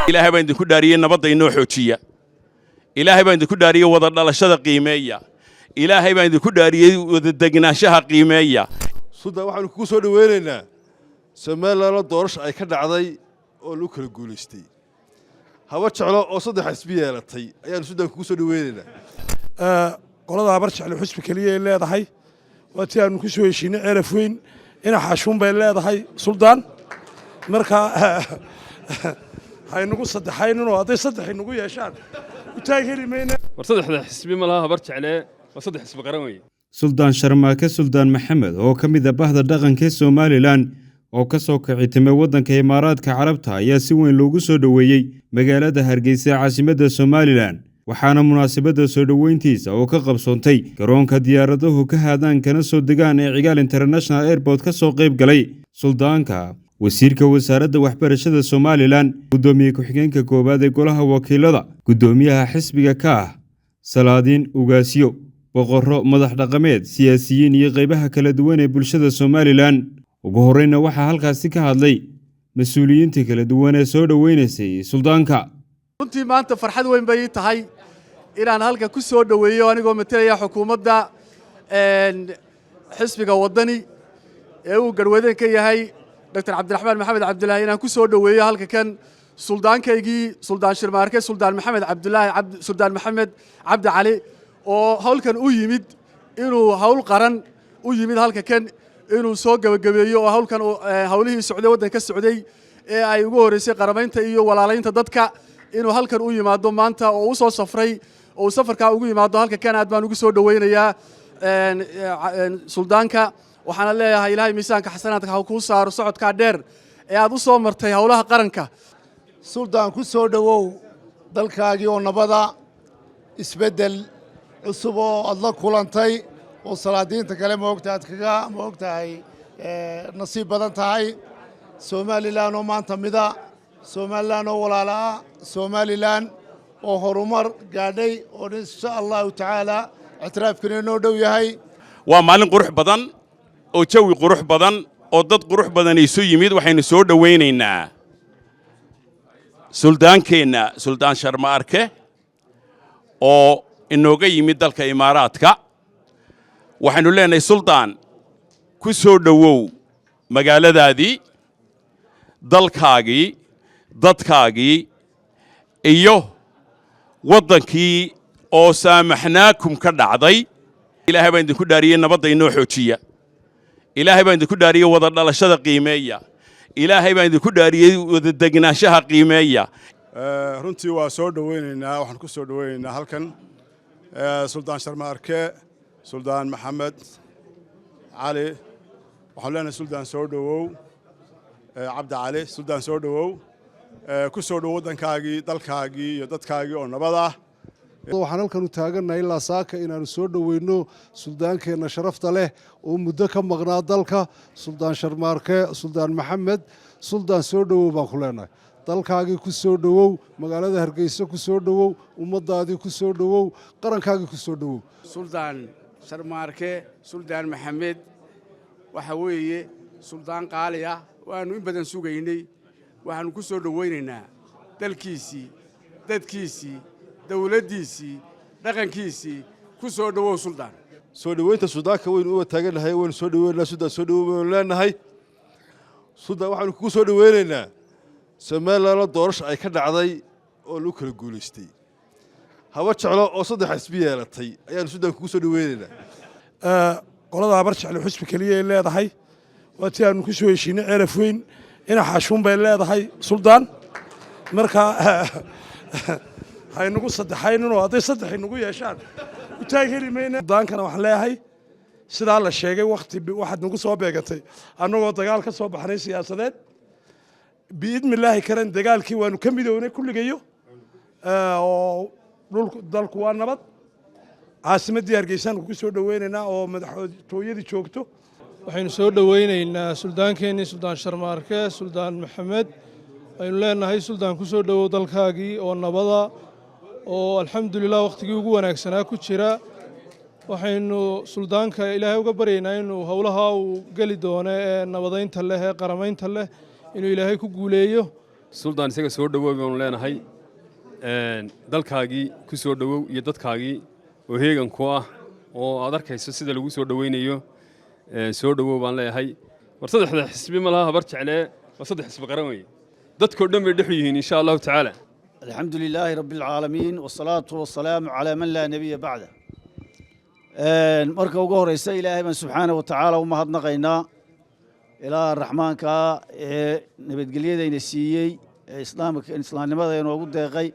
إلهي بين دكتور دارية نبض إنه حوتية إلهي بين دكتور دارية وضع الله شذا قيمية إلهي بين دكتور دارية وضدقنا شها قيمية صدق واحد كوسو ويننا سمال لا دورش أي كذا عضي أو لوك الجولستي هواتش على أصدق حسبية لطي يعني صدق كوسو ويننا قلنا برش على حسب كلية اللي هذا هاي وتيار نكسو يشين عرف وين إنا حاشون بالله هذا هاي سلطان مركا هاي نقول صدق هاي نو هذا صدق نقول يا شعب وتاجري مينا ورصدق حسبي مالها برش عليه وصدق حسب قروي سلطان شرماكه سلطان محمد oo ka mid ah bahda dhaqanka Soomaaliland oo ka soo kicay timay wadanka Imaaraadka Carabta ayaa si weyn loogu soo dhaweeyay magaalada Hargeysa caasimadda Soomaaliland waxaana munaasabada soo dhaweyntiisa oo ka qabsoontay garoonka diyaaradaha ka hadaan kana soo degaan ee Cigaal International Airport ka soo qayb galay suldaanka wasiirka wasaaradda waxbarashada Soomaaliland gudoomiye ku-xigeenka koobaad ee golaha wakiilada gudoomiyaha xisbiga ka ah Salaadiin Ugaasiyo boqorro madax dhaqameed siyaasiyiin iyo qaybaha kala duwan ee bulshada Soomaaliland ugu horreynna waxa halkaas ka hadlay mas'uuliyiinta kala duwan ee soo dhaweynayay suldaanka runtii maanta farxad weyn bay tahay inaan halka ku soo dhaweeyo anigoo matalaya xukuumadda xisbiga wadani ee uu garwadeen ka yahay Dr. Cabdiraxmaan Maxamed Cabdulaahi inaan ku soo dhaweeyo halka kan suldaankaygii suldaan Shirmaarke suldaan Maxamed Cabdulaahi suldaan Maxamed Cabdi Cali oo hawlkan u yimid inuu hawl qaran u yimid halka kan inuu soo gabagabeeyo oo hawlkan hawlihii socday wadanka socday ee ay ugu horeysay qaramaynta iyo walaalaynta dadka inuu halkan u yimaado maanta oo u soo safray oo safarka ugu yimaado halka kan aad baan ugu soo dhaweynayaa suldaanka waxaana leeyahay ilaahay miisaanka xasanaadka ha ku saaro socodka dheer ee aad u soo martay hawlaha qaranka suldaan ku soo dhawow dalkaagii oo nabada isbedel cusub oo aad la kulantay oo salaadiinta kale moogtahay nasiib badan tahay Soomaaliland oo maanta mida Soomaaliland oo walaala Soomaaliland oo horumar gaadhay oo insha Allah ta'ala اعترافكنا إنه دويهاي ومالن قروح بدن أو تشوي قروح بدن أو ضد قروح بدن يسوي يميد وحين يسود ويننا سلطان كينا سلطان شرماركه أو إنه جاي يميد ذلك إماراتك وحين لنا سلطان كسود وو مقالة هذه ذلك هاجي ضد هاجي إيوه وضنكي أو سامحناكم كدعضي إلهي بين دكتور دارية نبض إنه حوتية إلهي بين دكتور دارية وضع الله شذا قيمية إلهي بين دكتور دارية وضدقنا شها قيمية runtii waa soo dhaweynaynaa waxaan ku soo dhaweynaynaa halkan suldaan Sharmaarke suldaan Maxamed Cali waxaan leenahay suldaan soo dhawow Cabdi Cali suldaan soo dhawow ku soo dhawow wadankaagii dalkaagii iyo dadkaagii oo nabad ah waxaan halkan u taaganahay ilaa saaka inaanu soo dhaweyno suldaankeenna sharafta leh oo muddo ka maqnaa dalka suldaan Sharmaarke suldaan Maxamed suldaan soo dhawow baan ku leenahay dalkaagii ku soo dhawow magaalada Hargeysa ku soo dhawow ummadaadii ku soo dhawow qarankaagii ku soo dhawow suldaan Sharmaarke suldaan Maxamed waxa weeye suldaan qaali ah waanu in badan sugaynay waxaanu ku soo dhaweynaynaa dalkiisii dadkiisii dawladdiisii dhaqankiisii ku soo dhawow suldaan soo dhaweynta suudaanka weyn u taaganahay weyn soo dhaweynaa suudaan soo dhaweyn leenahay suudaan waxaanu ku soo dhaweynaynaa Soomaaliland doorasho ay ka dhacday oo lagu kala guuleystay hawa jeclo oo saddex xisbi yeelatay ayaan suudaan ku soo dhaweynaynaa qolada barsh على حسب كلية اللي هذا هاي وتيار نكسو يشين عرف وين إنا حاشون بالله هذا هاي سلطان مركا هاي نقول صدق هاي نو هذا صدق نقول يا شعب وتاجري مينا دان كنا وحلاها هاي سيد الله الشيء وقت واحد نقول صواب يقطع أنا وضجال كصواب حني سياسات بإذن الله كرن دجال كي وانو كم بدونه كل جيو دال كوان نبض عاصمة ديار جيسان وكسر دويننا أو مدحود تويدي شوكتو وحين سود دويننا سلطان كيني سلطان شرماركة سلطان محمد aynu leenahay suldaan ku soo dhowow dalkaagii oo nabada oo alxamdulilah waqtigii ugu wanaagsanaa ku jira waxaynu suldaanka ilaahay uga baryaynaa inuu howlaha uu geli doono ee nabadaynta leh ee qaramaynta leh inuu ilaahay ku guuleeyo suldaan isaga soo dhowow baanu leenahay dalkaagii ku soo dhowow iyo dadkaagii oo heegan ku ah oo aad arkayso sida lagu soo dhoweynayo soo dhowow baan leeyahay war saddexda xisbi ma laha habar jeclee waa saddex xisbi qaran weeye dadkoo dhan bay dhex yihiin insha allahu tacaala alxamdu lilaahi rabbi alcaalamiin wasalaatu wasalaamu calaa man laa nebiya bacda marka ugu horeysa ilaahay baan subxaana wa tacaala u mahadnaqaynaa ilaaha raxmaanka ee nabadgelyadayna siiyey ee islaamnimada inoogu deeqay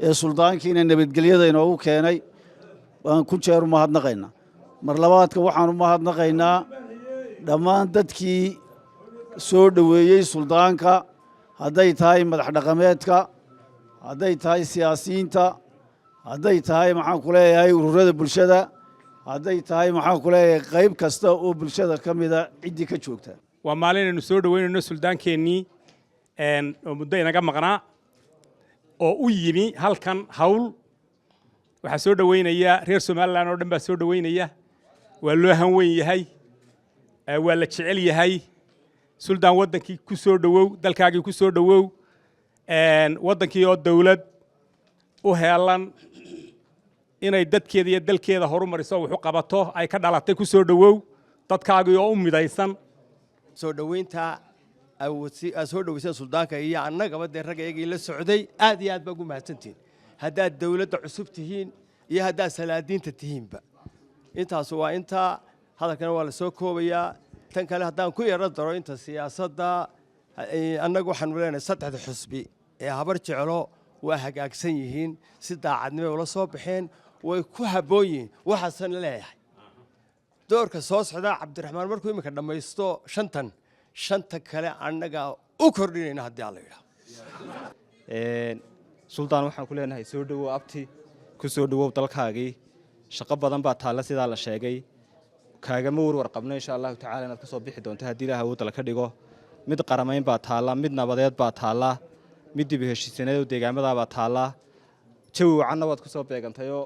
ee suldaankiina nabadgelyada inoogu keenay baan ku jeer u mahadnaqaynaa mar labaadka waxaan u mahadnaqaynaa dhammaan dadkii soo dhoweeyey suldaanka hadday tahay madax dhaqameedka hadday tahay siyaasiyiinta hadday tahay maxaan ku leeyahay ururada bulshada hadday tahay maxaan ku leeyahay qayb kasta oo bulshada ka mida ciddii ka joogta waa maalin aynu soo dhoweynayno suldaankeennii oo muddo inaga maqnaa oo u yimi halkan hawl waxaa soo dhoweynaya reer somalilan oo dhan baa soo dhoweynaya waa loo hanweyn yahay waa la jecel yahay suldaan waddankii ku soo dhowow dalkaagii ku soo dhowow waddankii oo dawlad u heelan inay dadkeeda iyo dalkeeda horumariso wax u qabato ay ka dhalatay ku soo dhowow dadkaagii oo u midaysan soo dhoweynta aad soo dhoweyseen suldaanka iyo annagaba dee ragga iyagii la socday aad iyo aad baa ugu mahadsantihiin haddaad dawladda cusub tihiin iyo haddaad salaadiinta tihiinba intaas waa intaa hadalkana waa la soo koobayaa tan kale haddaan ku yaro daro inta siyaasadda annagu waxaanu leenahay saddexda xusbi ee habar jeclo waa hagaagsan yihiin si daacadnimo ula soo baxeen way ku habboon yihiin waxaasan leeyahay doorka soo socda cabdiraxmaan markuu iminka dhammaysto shanta kale annaga u kordhinayna haddii alla yidhaah suldaan waxaan ku leenahay soo dhowow abti ku soo dhowow dalkaagii shaqo badan baa taalla sidaa la sheegay kaagama warwar qabno insha allahu tacaala inaad ka soo bixi doonto haddii ilaah uu dala ka dhigo mid qaramayn baa taalla mid nabadeed baa taalla mid dib u heshiisineed oo deegaamadaa baa taalla jawi wacanna waad ku soo beegantayoo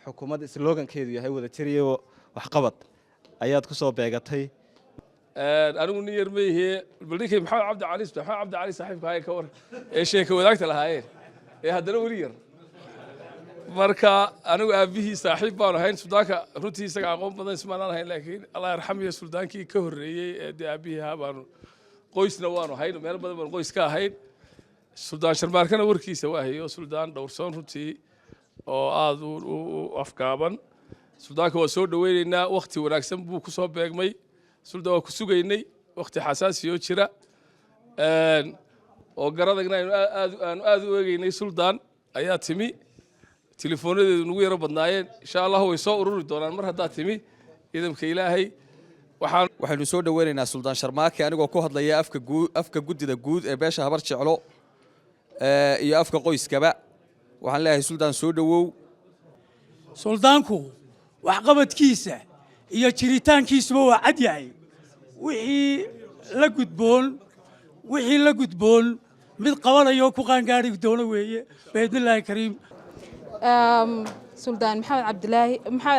xukuumadda slogankeedu yahay wada jiriyo waxqabad ayaad ku soo beegatay anigu nin yar ma ihee bal ninkii maxamed cabdi cali saaxiibka ahaye ka war ee sheeka wadaagta lahaayeen ee haddana weli yar marka anigu aabbihii saaxiib baan ahayn suldaanka runtii isaga aqoon badan ismaanaan ahayn laakiin allah yarxamiyo suldaankii ka horreeyey ee dee aabbihii ahaa baanu qoysna waanu ahayn meel badan baanu qoys ka ahayn suldaan sharmaarkana warkiisa waa hayo suldaan dhowrsoon runtii oo aad u afgaaban suldaanka waa soo dhoweynaynaa wakhti wanaagsan buu ku soo beegmay suldaan waa ku sugaynay wakhti xasaasiyoo jira oo garadagna aanu aad u eegaynay suldaan ayaa timi tilefoonadeedu nagu yaro badnaayeen insha allah way soo ururi doonaan mar haddaa timi ciidamka ilaahay waxaynu soo dhoweynaynaa suldaan sharmaake anigoo ku hadlaya afka guddida guud ee beesha habar jeclo iyo afka qoyskaba waxaan leeyahay suldaan soo dhowow suldaanku waxqabadkiisa iyo jiritaankiisuba waa cad yahay wixii la gudboon mid qabanayoo ku qaangaari doono weeye biidnillaahi kariim suldaan maxamed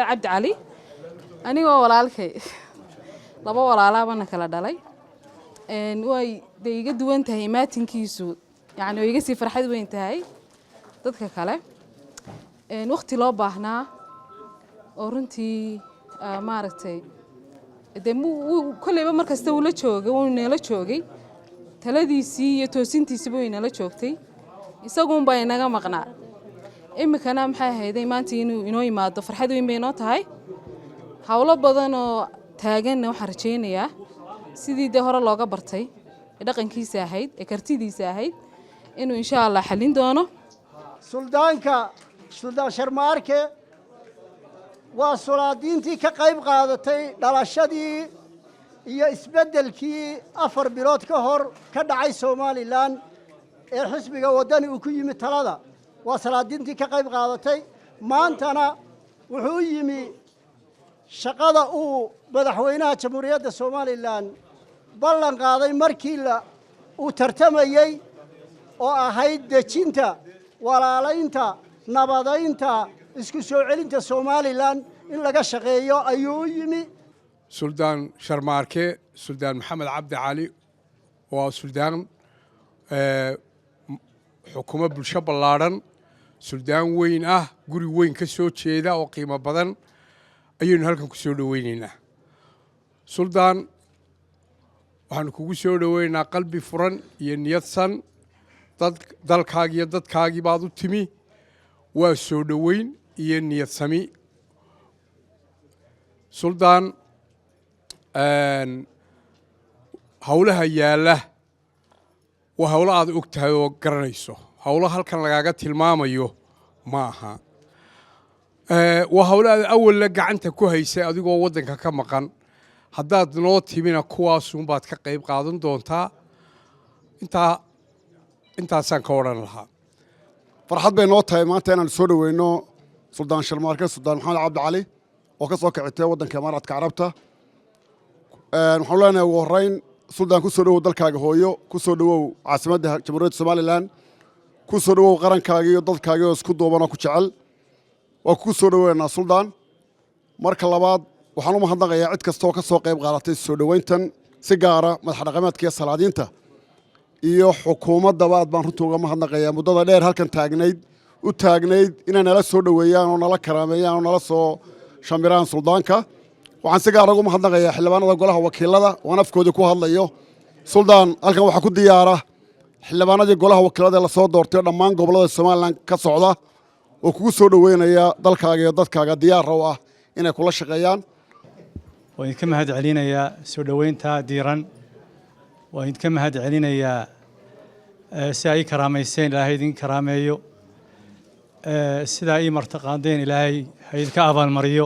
cabdi cali anigoo walaalkay laba walaalaabana kala dhalay way dee iga duwan tahay maatinkiisu yani way iga sii farxad weyn tahay dadka kale wakhti loo baahnaa oo runtii maaragtay dee kolleyba mar kasta wuu nala joogay taladiisii iyo toosintiisiba way nala joogtay isaguunbaa inaga maqnaa iminkana maxay ahayday maanta inuu inoo yimaado farxad weyn bay inoo tahay howlo badan oo taaganna waxaan rajaynayaa sidii dee hore looga bartay ee dhaqankiisa ahayd ee kartidiisa ahayd inuu insha allah xallin doono suldaan sharmaarke waa sulaadiintii ka qayb qaadatay dhalashadii iyo isbeddelkii 4 bilood ka hor ka dhacay somalilan ee xisbiga waddani uu ku yimi talada waa salaadiintii ka qayb qaadatay maantana wuxuu yimi shaqada uu madaxweynaha jamhuuriyadda somalilan ballan qaaday markii uu tartamayey oo ahayd dejinta walaalaynta nabadaynta isku soo celinta Somaliland in laga shaqeeyo ayuu yimi suldaan Sharmaarke suldaan Maxamed Cabdi Cali waa suldaan xukuumad bulsho ballaaran suldaan weyn ah guri weyn ka soo jeeda oo qiimo badan ayaynu halkan ku soo dhaweynaynaa suldaan waxaan kugu soo dhaweynaa qalbi furan iyo niyadsan dalkaagii iyo dadkaagii baad u timi waa soo dhaweyn iyo niyad sami suldaan hawlaha yaalla waa hawlo aad og tahay oo garanayso hawlo halkan lagaaga tilmaamayo ma aha waa hawlo aad awalla gacanta ku haysay adigoo waddanka ka maqan haddaad noo timina kuwaasuunbaad ka qayb qaadan doontaa intaasaan ka odhan lahaa farxad bay noo tahay maanta inaan soo dhaweyno suldaan Sharmaarke suldaan Maxamed Cabdi Cali oo ka soo kicitay waddanka Imaaraadka Carabta waxaan leenahay ugu horreyn suldaan ku soo dhawow dalkaaga hooyo ku soo dhawow caasimadda jamhuuriyadda Somaliland ku soo dhawow qarankaaga iyo dadkaaga oo isku duuban oo ku jecel waa ku soo dhaweynaa suldaan marka labaad waxaan u mahadnaqayaa cid kasta oo ka soo qayb qaadatay soo dhaweyntan si gaara madax dhaqameedka iyo salaadiinta iyo xukuumadda baan runtii uga mahadnaqayaa muddada dheer halkan taagnayd inay nala soo dhaweeyaan oo nala karaameeyaan oo nala soo shamiraan suldaanka waxaan si gaar ah ugu mahadnaqayaa xildhibaanada golaha wakiilada oo afkooda ku hadlayo suldaan halkan waxa ku diyaara xildhibaanadii golaha wakiilada la soo doortay dhammaan gobolada Soomaaliland ka socda oo kugu soo dhaweynaya dalkaaga iyo dadkaaga diyaar u ah inay kula shaqeeyaan waan ka mahad celinayaa soo dhaweynta diiran waan ka mahad celinayaa si ay karaameyseen ilaahay idin karaameeyo sida ay martaqaadeen ilaahay idinka abaalmariyo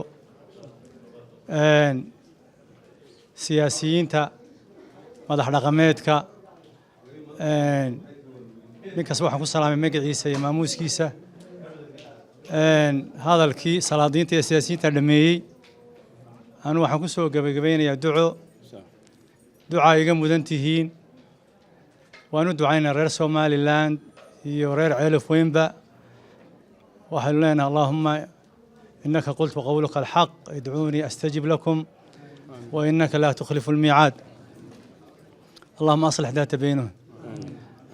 siyaasiyiinta madax dhaqameedka ninkaas waxaan ku salaamay magaciisa iyo maamuuskiisa hadalkii salaadiinta iyo siyaasiyiinta dhameeyey anu waxaan ku soo gabagabeynayaa duca iga mudan tihiin waanu ducaynaa reer Somaliland iyo reer ceelaf weynba waxaan leenahay allahumma إنك قلت وقولك الحق ادعوني أستجب لكم وإنك لا تخلف الميعاد اللهم أصلح ذات بينهم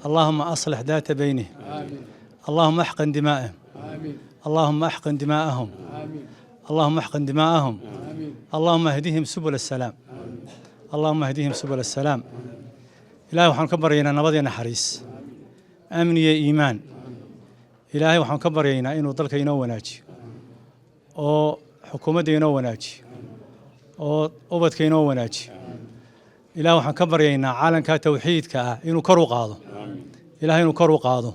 اللهم أصلح ذات بينه اللهم احقن دمائهم اللهم احقن دماءهم اللهم احقن دماءهم اللهم اهدهم سبل السلام اللهم اهدهم سبل السلام إلهي وحن كبرينا نبضينا حريص أمن يا إيمان إلهي وحن كبرينا إنه ضلك ينوناجي oo xukuumadda inoo wanaajiyo oo ubadka inoo wanaajiyo ilaahay waxaan ka baryaynaa caalanka tawxiidka ah inuu kor u qaado ilaahay inuu kor u qaado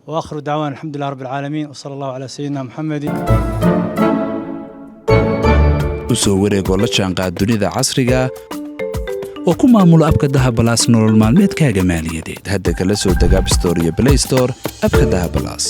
wa akhru da'wana alxamdulillahi rabbil aalamiin wa sallallahu ala sayyidina muhammadin usoo wareegoo la jaanqaad dunida casriga oo ku maamulo abka dahabalaas nolol maalmeedkaaga maaliyadeed hadda kala soo deg App Store iyo Play Store abka dahabalaas